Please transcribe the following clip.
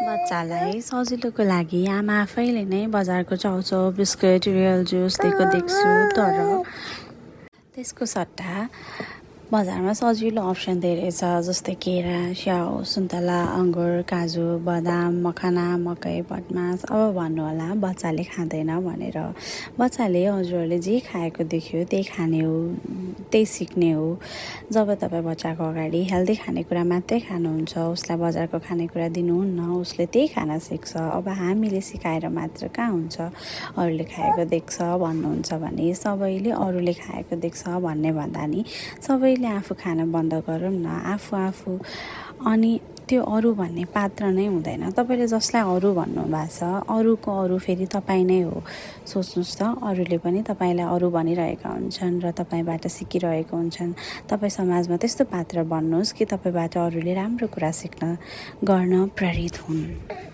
बच्चालाई सजिलोको लागि आमा आफैले नै बजारको चाउचाउ बिस्कुट रियल जुस दिएको देख्छु, तर त्यसको सट्टा बजारमा सजिलो अप्सन धेरै छ, जस्तै केरा, स्याउ, सुन्तला, अङ्गुर, काजु, बदाम, मखना, मकै, भटमास। अब भन्नु होला बच्चाले खाँदैन भनेर। बच्चाले हजुरहरूले जे खाएको देख्यो त्यही खाने हो, त्यही सिक्ने हो। जब तपाईँ बच्चाको अगाडि हेल्दी खानेकुरा मात्रै खानुहुन्छ, उसलाई बजारको खानेकुरा दिनुहुन्न, उसले त्यही खाना सिक्छ। अब हामीले सिकाएर मात्र कहाँ हुन्छ। अरूले खाएको देख्छ भन्नुहुन्छ भने सबैले अरूले खाएको देख्छ भन्ने भन्दा नि सबैले आफू खान बन्द गरौँ न। आफू अनि त्यो अरू भन्ने पात्र नै हुँदैन। तपाईँले जसलाई अरू भन्नुभएको छ, अरूको अरू फेरि तपाईँ नै हो। सोच्नुहोस् त, अरूले पनि तपाईँलाई अरू भनिरहेका हुन्छन् र तपाईँबाट सिकिरहेको हुन्छन्। तपाईँ समाजमा त्यस्तो पात्र बन्नुहोस् कि तपाईँबाट अरूले राम्रो कुरा सिक्न गर्न प्रेरित हुन्।